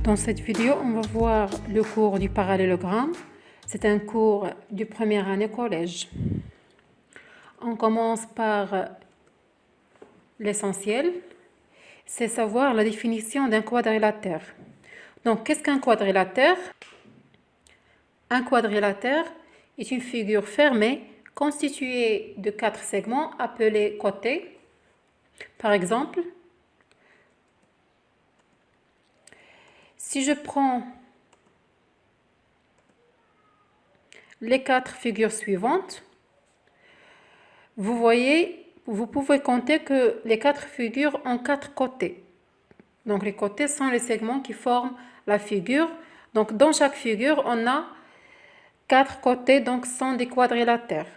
Dans cette vidéo, on va voir le cours du parallélogramme. C'est un cours du première année collège. On commence par l'essentiel, c'est savoir la définition d'un quadrilatère. Donc, qu'est-ce qu'un quadrilatère? Un quadrilatère est une figure fermée constituée de 4 segments appelés côtés. Par exemple, si je prends les 4 figures suivantes, vous voyez, vous pouvez compter que les 4 figures ont 4 côtés. Donc les côtés sont les segments qui forment la figure. Donc dans chaque figure, on a 4 côtés, donc sont des quadrilatères.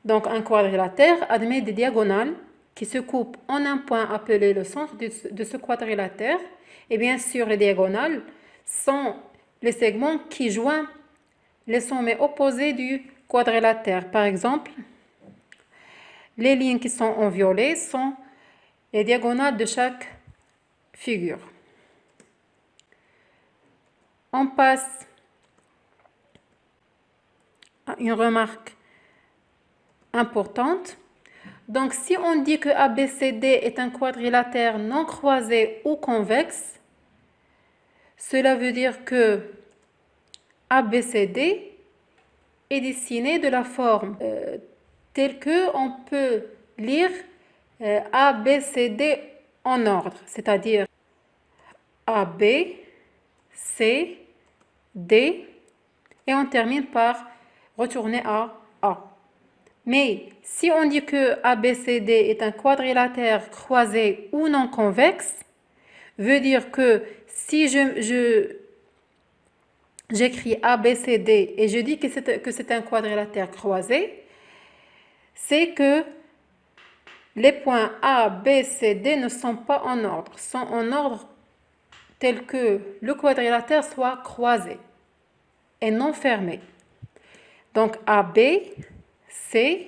Donc un quadrilatère admet des diagonales qui se coupent en un point appelé le centre de ce quadrilatère. Et bien sûr, les diagonales sont les segments qui joignent les sommets opposés du quadrilatère. Par exemple, les lignes qui sont en violet sont les diagonales de chaque figure. On passe à une remarque importante. Donc, si on dit que ABCD est un quadrilatère non croisé ou convexe, cela veut dire que ABCD est dessiné de la forme telle que on peut lire ABCD en ordre, c'est-à-dire AB, C, D, et on termine par retourner à A. Mais si on dit que ABCD est un quadrilatère croisé ou non convexe, veut dire que si j'écris ABCD et je dis que c'est un quadrilatère croisé, c'est que les points A, B, C, D ne sont pas en ordre, sont en ordre tel que le quadrilatère soit croisé et non fermé. Donc AB, C,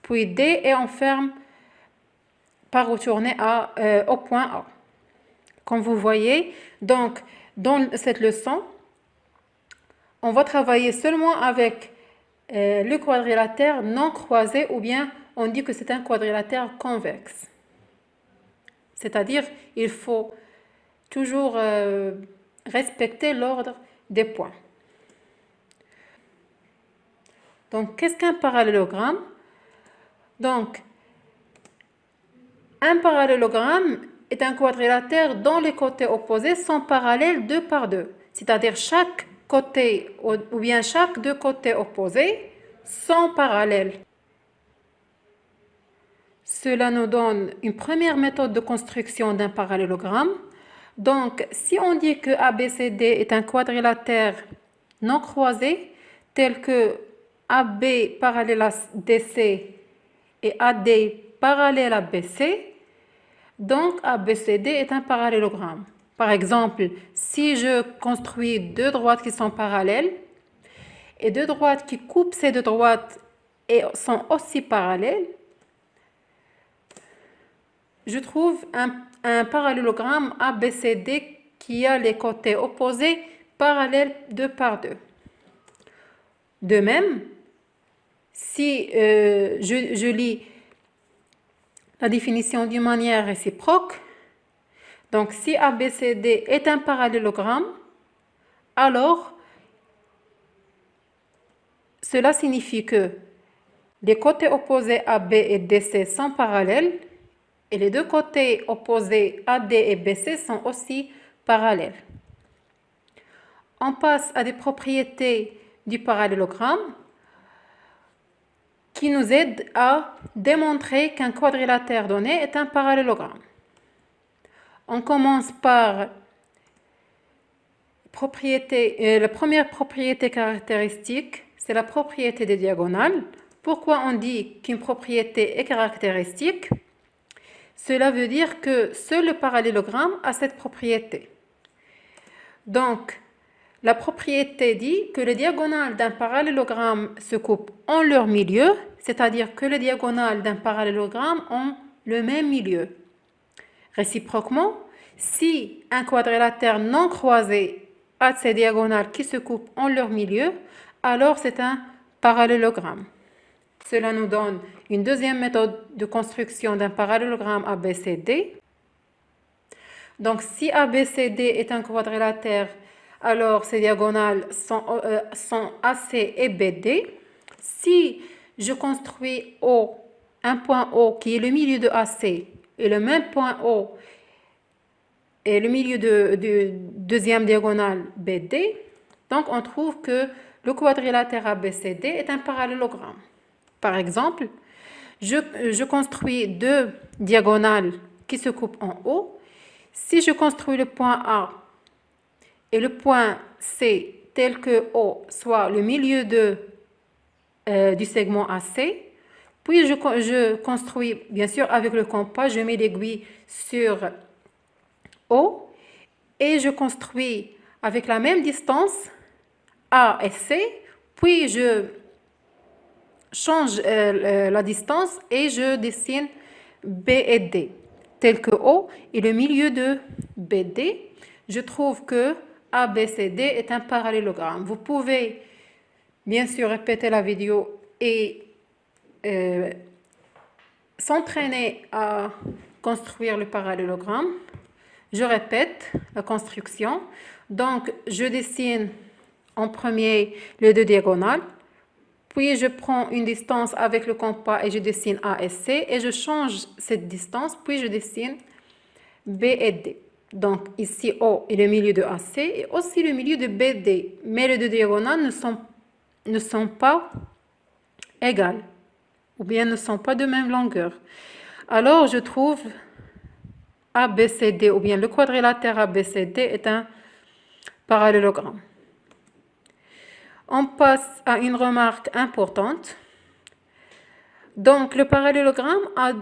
puis D et on ferme par retourner au point A. Comme vous voyez, donc dans cette leçon, on va travailler seulement avec le quadrilatère non croisé ou bien on dit que c'est un quadrilatère convexe. C'est-à-dire, il faut toujours respecter l'ordre des points. Donc, qu'est-ce qu'un parallélogramme? Donc, un parallélogramme est un quadrilatère dont les côtés opposés sont parallèles 2 par 2. C'est-à-dire chaque côté ou bien chaque 2 côtés opposés sont parallèles. Cela nous donne une première méthode de construction d'un parallélogramme. Donc, si on dit que ABCD est un quadrilatère non croisé, tel que AB parallèle à DC et AD parallèle à BC, donc ABCD est un parallélogramme. Par exemple, si je construis 2 droites qui sont parallèles et 2 droites qui coupent ces 2 droites et sont aussi parallèles, je trouve un parallélogramme ABCD qui a les côtés opposés parallèles 2 par 2. De même, si je lis la définition d'une manière réciproque, donc si ABCD est un parallélogramme, alors cela signifie que les côtés opposés AB et DC sont parallèles et les 2 côtés opposés AD et BC sont aussi parallèles. On passe à des propriétés du parallélogramme qui nous aident à démontrer qu'un quadrilatère donné est un parallélogramme. On commence par la première propriété caractéristique, c'est la propriété des diagonales. Pourquoi on dit qu'une propriété est caractéristique? Cela veut dire que seul le parallélogramme a cette propriété. Donc, la propriété dit que les diagonales d'un parallélogramme se coupent en leur milieu, c'est-à-dire que les diagonales d'un parallélogramme ont le même milieu. Réciproquement, Si un quadrilatère non croisé a ses diagonales qui se coupent en leur milieu, alors c'est un parallélogramme. Cela nous donne une deuxième méthode de construction d'un parallélogramme ABCD. Donc, si ABCD est un quadrilatère, alors ses diagonales sont AC et BD. Si je construis O, un point O qui est le milieu de AC et le même point O est le milieu de deuxième diagonale BD, donc on trouve que le quadrilatère ABCD est un parallélogramme. Par exemple, je construis deux diagonales qui se coupent en haut. Si je construis le point A et le point C tel que O soit le milieu du segment AC, puis je construis, bien sûr avec le compas, je mets l'aiguille sur O et je construis avec la même distance A et C, puis je change la distance et je dessine B et D. Tel que O est le milieu de BD, je trouve que ABCD est un parallélogramme. Vous pouvez bien sûr répéter la vidéo et s'entraîner à construire le parallélogramme. Je répète la construction. Donc, je dessine en premier les deux diagonales. Puis, je prends une distance avec le compas et je dessine A et C. Et je change cette distance, puis je dessine B et D. Donc, ici, O est le milieu de AC et aussi le milieu de BD. Mais les deux diagonales ne sont pas égales ou bien ne sont pas de même longueur. Alors, je trouve ABCD ou bien le quadrilatère ABCD est un parallélogramme. On passe à une remarque importante. Donc, le parallélogramme a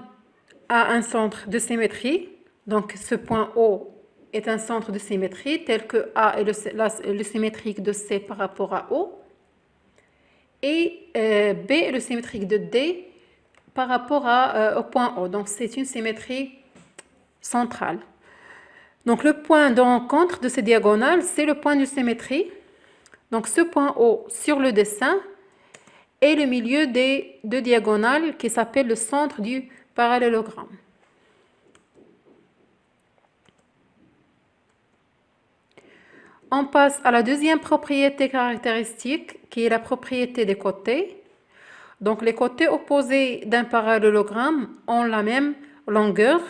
un centre de symétrie. Donc, ce point O est un centre de symétrie tel que A est le symétrique de C par rapport à O. Et B est le symétrique de D par rapport au point O. Donc, c'est une symétrie centrale. Donc, le point de rencontre de ces diagonales, c'est le point de symétrie. Donc, ce point O sur le dessin est le milieu des deux diagonales qui s'appelle le centre du parallélogramme. On passe à la deuxième propriété caractéristique qui est la propriété des côtés. Donc, les côtés opposés d'un parallélogramme ont la même longueur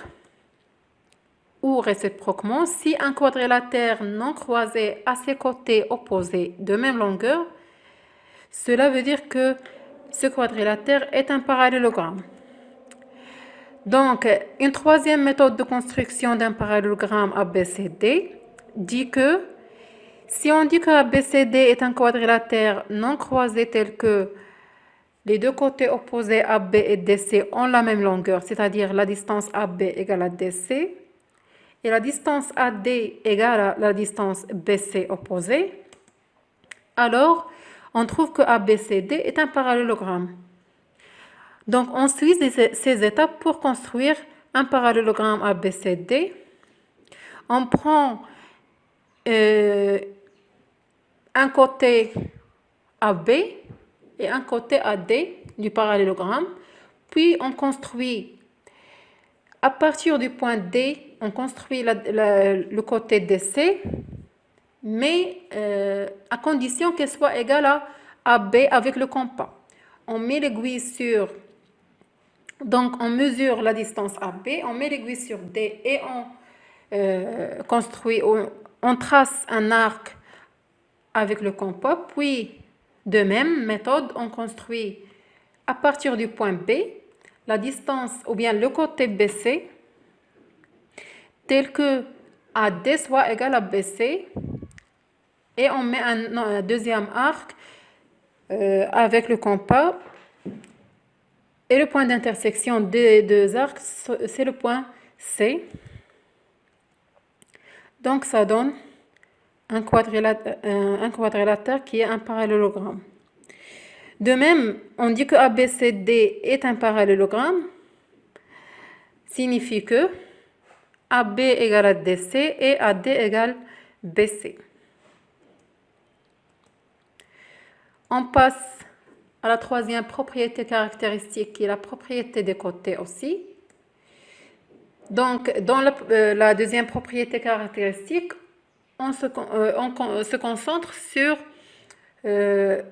ou réciproquement. Si un quadrilatère non croisé a ses côtés opposés de même longueur, cela veut dire que ce quadrilatère est un parallélogramme. Donc, une troisième méthode de construction d'un parallélogramme ABCD dit que si on dit que ABCD est un quadrilatère non croisé tel que les deux côtés opposés AB et DC ont la même longueur, c'est-à-dire la distance AB égale à DC, et la distance AD égale à la distance BC opposée, alors on trouve que ABCD est un parallélogramme. Donc, on suit ces étapes pour construire un parallélogramme ABCD. On prend un côté AB et un côté AD du parallélogramme, puis on construit à partir du point D, on construit le côté DC, mais à condition qu'elle soit égale à AB avec le compas. On met l'aiguille sur, donc on mesure la distance AB, on met l'aiguille sur D et on trace un arc avec le compas, puis de même méthode, on construit à partir du point B la distance ou bien le côté BC tel que AD soit égal à BC et on met un deuxième arc avec le compas et le point d'intersection des deux arcs, c'est le point C. Donc ça donne un quadrilatère qui est un parallélogramme. De même, on dit que ABCD est un parallélogramme, signifie que AB égale à DC et AD égale BC. On passe à la troisième propriété caractéristique qui est la propriété des côtés aussi. Donc, dans la deuxième propriété caractéristique, on se concentre sur les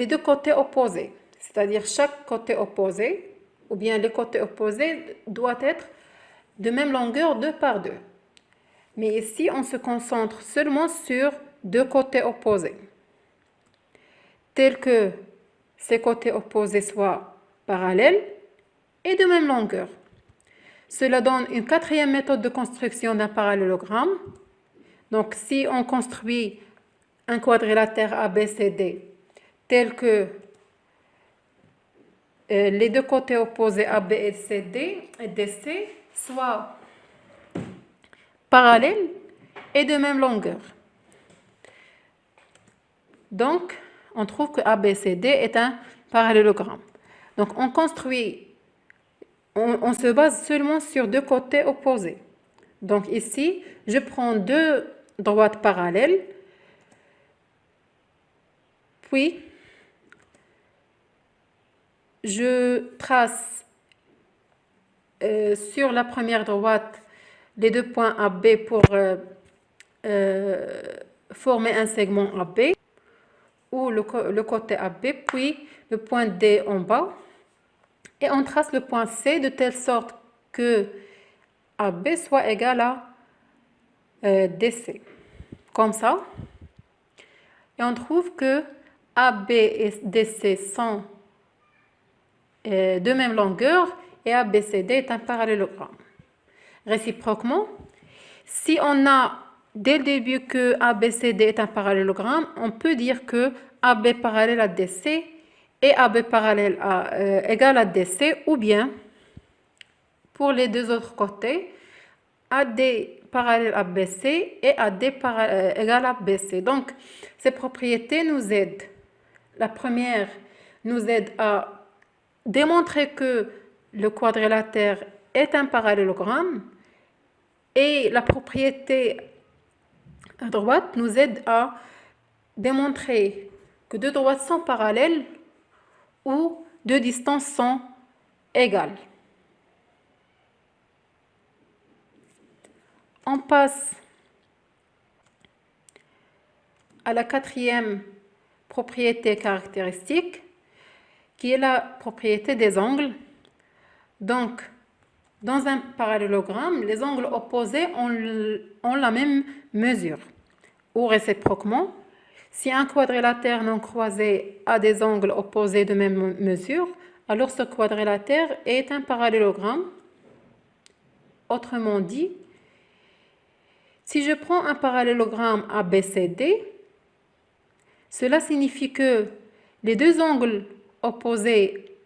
deux côtés opposés. C'est-à-dire chaque côté opposé, ou bien les côtés opposés, doit être de même longueur 2 par 2. Mais ici, on se concentre seulement sur deux côtés opposés, tels que ces côtés opposés soient parallèles et de même longueur. Cela donne une quatrième méthode de construction d'un parallélogramme. Donc, si on construit un quadrilatère ABCD tel que les deux côtés opposés AB et CD et DC soient parallèles et de même longueur. Donc, on trouve que ABCD est un parallélogramme. Donc, on se base seulement sur deux côtés opposés. Donc, ici, je prends deux droites parallèles, puis je trace sur la première droite les deux points AB pour former un segment AB, ou le côté AB, puis le point D en bas. Et on trace le point C de telle sorte que AB soit égal à DC. Comme ça. Et on trouve que AB et DC sont de même longueur et ABCD est un parallélogramme. Réciproquement, si on a dès le début que ABCD est un parallélogramme, on peut dire que AB parallèle à DC et AB parallèle égale à DC, ou bien, pour les deux autres côtés, AD parallèle à BC et AD égale à BC. Donc, ces propriétés nous aident. La première nous aide à démontrer que le quadrilatère est un parallélogramme, et la propriété à droite nous aide à démontrer que deux droites sont parallèles ou deux distances sont égales. On passe à la quatrième propriété caractéristique, qui est la propriété des angles. Donc, dans un parallélogramme, les angles opposés ont la même mesure. Ou réciproquement, si un quadrilatère non croisé a des angles opposés de même mesure, alors ce quadrilatère est un parallélogramme. Autrement dit, si je prends un parallélogramme ABCD, cela signifie que les deux angles opposés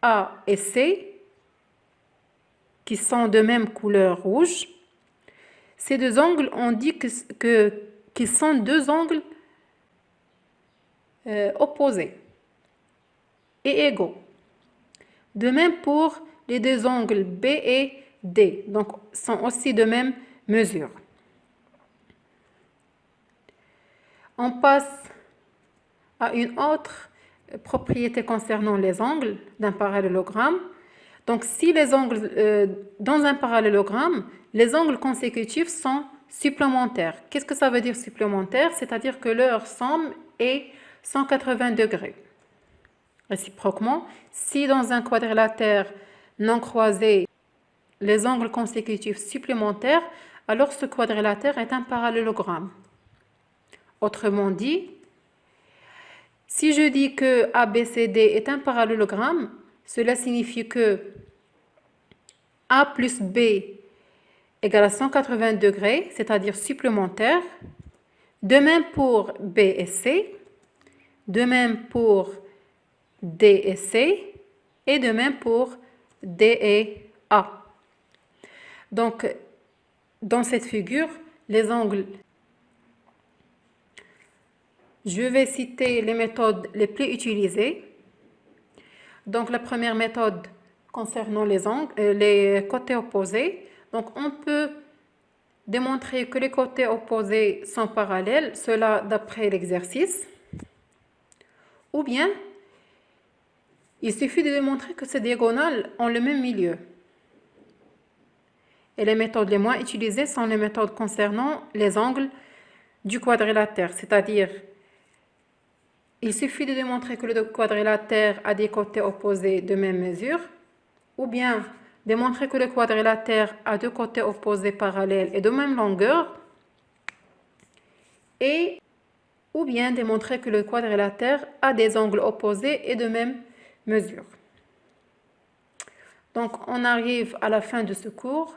A et C, qui sont de même couleur rouge, ces deux angles, on dit qu'ils sont deux angles opposés et égaux. De même pour les deux angles B et D, donc sont aussi de même mesure. On passe à une autre propriété concernant les angles d'un parallélogramme. Donc, si les angles, dans un parallélogramme, les angles consécutifs sont supplémentaires. Qu'est-ce que ça veut dire supplémentaire? C'est-à-dire que leur somme est 180 degrés. Réciproquement, si dans un quadrilatère non croisé, les angles consécutifs supplémentaires, alors ce quadrilatère est un parallélogramme. Autrement dit, si je dis que ABCD est un parallélogramme, cela signifie que A plus B égale à 180 degrés, c'est-à-dire supplémentaire. De même pour B et C, de même pour D et C, et de même pour D et A. Donc, dans cette figure, les angles, je vais citer les méthodes les plus utilisées. Donc, la première méthode concernant les côtés opposés. Donc, on peut démontrer que les côtés opposés sont parallèles, cela d'après l'exercice. Ou bien, il suffit de démontrer que ces diagonales ont le même milieu. Et les méthodes les moins utilisées sont les méthodes concernant les angles du quadrilatère, c'est-à-dire il suffit de démontrer que le quadrilatère a des côtés opposés de même mesure, ou bien démontrer que le quadrilatère a deux côtés opposés parallèles et de même longueur, ou bien démontrer que le quadrilatère a des angles opposés et de même mesure. Donc, on arrive à la fin de ce cours.